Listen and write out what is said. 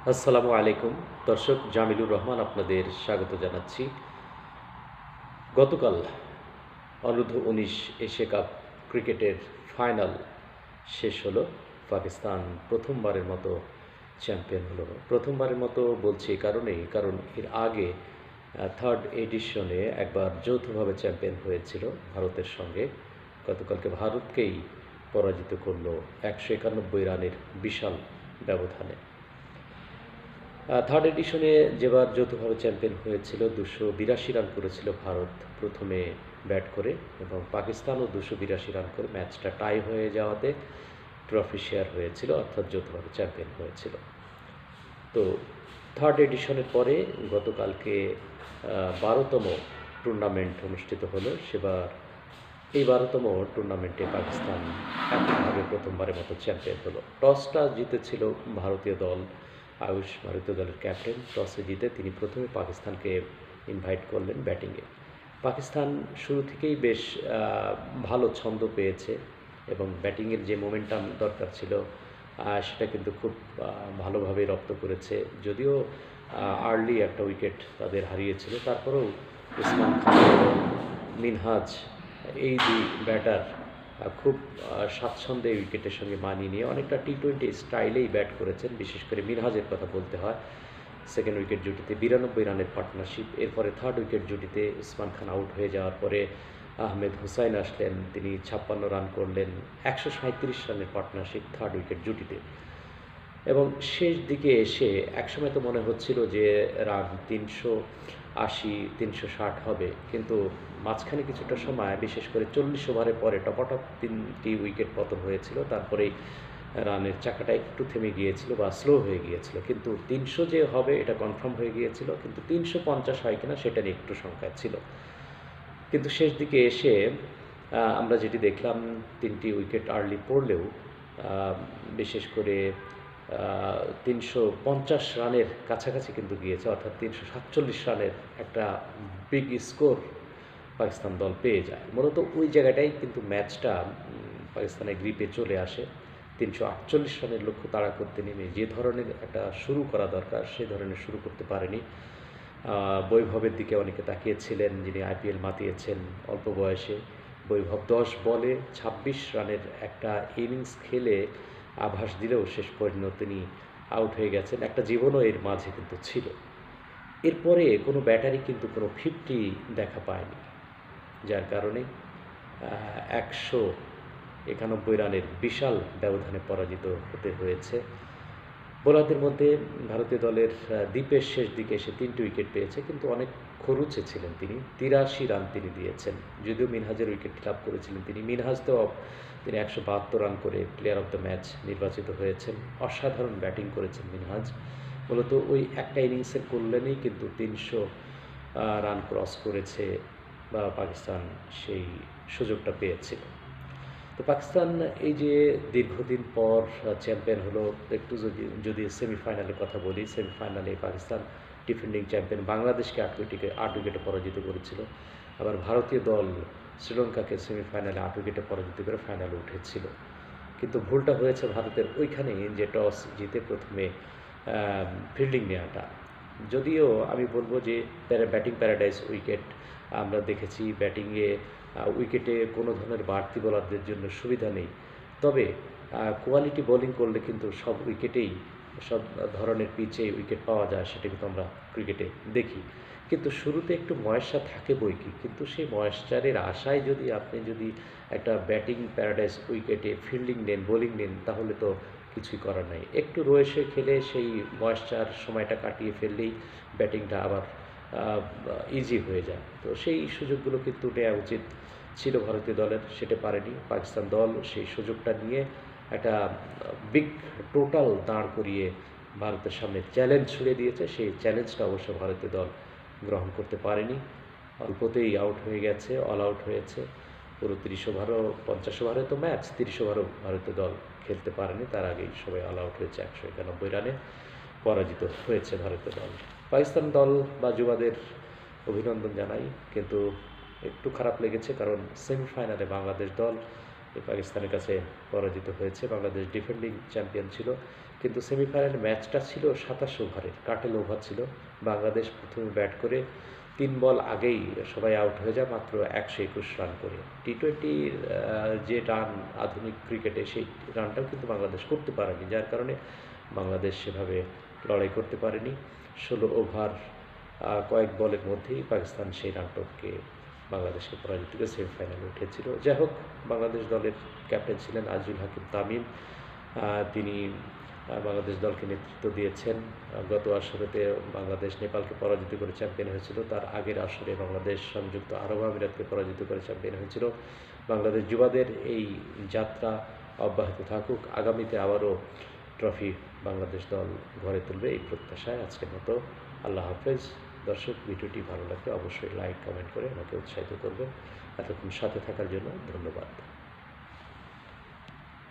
আসসালামু আলাইকুম দর্শক, জামিলুর রহমান আপনাদের স্বাগত জানাচ্ছি। গতকাল অনূর্ধ্ব-19 এশিয়া কাপ ক্রিকেটের ফাইনাল শেষ হলো। পাকিস্তান প্রথমবারের মতো চ্যাম্পিয়ন হলো। প্রথমবারের মতো বলছি এই কারণেই, কারণ এর আগে থার্ড এডিশনে একবার যৌথভাবে চ্যাম্পিয়ন হয়েছিল ভারতের সঙ্গে। গতকালকে ভারতকেই পরাজিত করলো 191 রানের বিশাল ব্যবধানে। থার্ড এডিশনে যেবার যৌথভাবে চ্যাম্পিয়ন হয়েছিল 282 রান করেছিল ভারত প্রথমে ব্যাট করে, এবং পাকিস্তানও 282 রান করে ম্যাচটা টাই হয়ে যাওয়াতে ট্রফি শেয়ার হয়েছিল, অর্থাৎ যৌথভাবে চ্যাম্পিয়ন হয়েছিল। তো থার্ড এডিশনের পরে গতকালকে 12তম টুর্নামেন্ট অনুষ্ঠিত হলো। সেবার এই 12তম টুর্নামেন্টে পাকিস্তান এককভাবে প্রথমবারের মতো চ্যাম্পিয়ন হলো। টসটা জিতেছিল ভারতীয় দল। আয়ুষ ভারতীয় দলের ক্যাপ্টেন টসে জিতে তিনি প্রথমে পাকিস্তানকে ইনভাইট করলেন ব্যাটিংয়ে। পাকিস্তান শুরু থেকেই বেশ ভালো ছন্দ পেয়েছে এবং ব্যাটিংয়ের যে মোমেন্টাম দরকার ছিল সেটা কিন্তু খুব ভালোভাবে রপ্ত করেছে। যদিও আর্লি একটা উইকেট তাদের হারিয়েছিল, তারপরেও উসমান খান এবং মিনহাজ এই দুই ব্যাটার খুব স্বাচ্ছন্দ্যে উইকেটের সঙ্গে মানিয়ে নিয়ে অনেকটা টি-20 স্টাইলেই ব্যাট করেছেন। বিশেষ করে মিনহাজের কথা বলতে হয়। সেকেন্ড উইকেট জুটিতে 92 রানের পার্টনারশিপ। এরপরে থার্ড উইকেট জুটিতে উসমান খান আউট হয়ে যাওয়ার পরে আহমেদ হুসাইন আসলেন, তিনি 56 রান করলেন। 137 রানের পার্টনারশিপ থার্ড উইকেট জুটিতে। এবং শেষ দিকে এসে একসময় তো মনে হচ্ছিল যে রান 380 360 হবে, কিন্তু মাঝখানে কিছুটা সময়, বিশেষ করে 40 ওভারের পরে টপাটপ 3টি উইকেট পতন হয়েছিল। তারপরেই রানের চাকাটা একটু থেমে গিয়েছিল বা স্লো হয়ে গিয়েছিল, কিন্তু 300 যে হবে এটা কনফার্ম হয়ে গিয়েছিল, কিন্তু 350 হয় কিনা সেটা নিয়ে একটু শঙ্কা ছিল। কিন্তু শেষ দিকে এসে আমরা যেটি দেখলাম, 3টি উইকেট আর্লি পড়লেও বিশেষ করে 350 রানের কাছাকাছি কিন্তু গিয়েছে, অর্থাৎ 347 রানের একটা বিগ স্কোর পাকিস্তান দল পেয়ে যায়। মূলত ওই জায়গাটাই কিন্তু ম্যাচটা পাকিস্তানের গ্রিপে চলে আসে। 348 রানের লক্ষ্য তাড়া করতে নেমে যে ধরনের একটা শুরু করা দরকার সে ধরনের শুরু করতে পারেনি। বৈভবের দিকে অনেকে তাকিয়েছিলেন, যিনি আইপিএল মাতিয়েছেন অল্প বয়সে। বৈভব 10 বলে 26 রানের একটা ইনিংস খেলে আভাস দিলেও শেষ পর্যন্ত তিনি আউট হয়ে গেছেন। একটা জীবনও এর মাঝে কিন্তু ছিল। এরপরে কোনো ব্যাটারি কিন্তু কোনো 50 দেখা পায়নি, যার কারণে 191 রানের বিশাল ব্যবধানে পরাজিত হতে হয়েছে। বোলারদের মধ্যে ভারতীয় দলের দীপের শেষ দিকে এসে 3টি উইকেট পেয়েছে, কিন্তু অনেক খরুচে ছিলেন তিনি। 83 রান তিনি দিয়েছেন, যদিও মিনহাজের উইকেট লাভ করেছিলেন তিনি। মিনহাজ তো তিনি 172 রান করে প্লেয়ার অফ দ্য ম্যাচ নির্বাচিত হয়েছেন। অসাধারণ ব্যাটিং করেছেন মিনহাজ। মূলত ওই একটা ইনিংসের কল্যাণেই কিন্তু 300 রান ক্রস করেছে বা পাকিস্তান সেই সুযোগটা পেয়েছিল। তো পাকিস্তান এই যে দীর্ঘদিন পর চ্যাম্পিয়ন হলো, একটু যদি সেমিফাইনালের কথা বলি, সেমিফাইনালে পাকিস্তান ডিফেন্ডিং চ্যাম্পিয়ন বাংলাদেশকে 8 উইকেটে পরাজিত করেছিল। আবার ভারতীয় দল শ্রীলঙ্কাকে সেমিফাইনালে 8 উইকেটে পরাজিত করে ফাইনালে উঠেছিল। কিন্তু ভুলটা হয়েছে ভারতের ওইখানে, যে টস জিতে প্রথমে ফিল্ডিং নেওয়াটা। যদিও আমি বলবো যে ব্যাটিং প্যারাডাইস উইকেট আমরা দেখেছি, ব্যাটিংয়ে উইকেটে কোনো ধরনের বাড়তি বোলারদের জন্য সুবিধা নেই। তবে কোয়ালিটি বোলিং করলে কিন্তু সব উইকেটেই, সব ধরনের পিচেই উইকেট পাওয়া যায়, সেটা কিন্তু আমরা ক্রিকেটে দেখি। কিন্তু শুরুতে একটু ময়েশ্চার থাকে বইকি, কিন্তু সেই ময়েশ্চারের আশায় যদি আপনি একটা ব্যাটিং প্যারাডাইস উইকেটে ফিল্ডিং নেন, বোলিং নেন, তাহলে তো কিছুই করার নাই। একটু রয়েছে খেলে সেই ময়েশ্চার সময়টা কাটিয়ে ফেললেই ব্যাটিংটা আবার ইজি হয়ে যায়। তো সেই সুযোগগুলো কিন্তু নেওয়া উচিত ছিল ভারতীয় দলের, সেটা পারেনি। পাকিস্তান দল সেই সুযোগটা নিয়ে একটা বিগ টোটাল দাঁড় করিয়ে ভারতের সামনে চ্যালেঞ্জ ছুড়ে দিয়েছে। সেই চ্যালেঞ্জটা অবশ্য ভারতীয় দল গ্রহণ করতে পারেনি। অল্পতেই আউট হয়ে গেছে, অল আউট হয়েছে। পুরো 30 ওভারও, 50 ওভারে তো ম্যাচ, 30 ওভারও ভারতীয় দল খেলতে পারেনি। তার আগেই সবাই অল আউট হয়েছে। 191 রানে পরাজিত হয়েছে ভারতীয় দল। পাকিস্তান দল বা যুবাদের অভিনন্দন জানাই, কিন্তু একটু খারাপ লেগেছে, কারণ সেমিফাইনালে বাংলাদেশ দল পাকিস্তানের কাছে পরাজিত হয়েছে। বাংলাদেশ ডিফেন্ডিং চ্যাম্পিয়ন ছিল, কিন্তু সেমিফাইনাল ম্যাচটা ছিল ২৭ ওভারের, কাটেল ওভার ছিল। বাংলাদেশ প্রথমে ব্যাট করে ৩ বল আগেই সবাই আউট হয়ে যায় মাত্র ১২১ রান করে। টি-টোয়েন্টির যে রান আধুনিক ক্রিকেটে সেই রানটাও কিন্তু বাংলাদেশ করতে পারেনি, যার কারণে বাংলাদেশ সেভাবে লড়াই করতে পারেনি। ১৬ ওভার কয়েক বলের মধ্যেই পাকিস্তান সেই রানটকে বাংলাদেশকে পরাজিত করে সেমিফাইনালে উঠেছিল। যাই হোক, বাংলাদেশ দলের ক্যাপ্টেন ছিলেন আজিজুল হাকিম তামিম। তিনি বাংলাদেশ দলকে নেতৃত্ব দিয়েছেন। গত আসরেতে বাংলাদেশ নেপালকে পরাজিত করে চ্যাম্পিয়ন হয়েছিল। তার আগের আসরে বাংলাদেশ সংযুক্ত আরব আমিরাতকে পরাজিত করে চ্যাম্পিয়ন হয়েছিল। বাংলাদেশ যুবাদের এই যাত্রা অব্যাহত থাকুক। আগামীতে আবারও ট্রফি বাংলাদেশ দল ঘরে তুলবে এই প্রত্যাশায় আজকের মতো আল্লাহ হাফেজ। দর্শক, ভিডিওটি ভালো লাগলে অবশ্যই লাইক কমেন্ট করে আমাকে উৎসাহিত করবেন। এতক্ষণ সাথে থাকার জন্য ধন্যবাদ।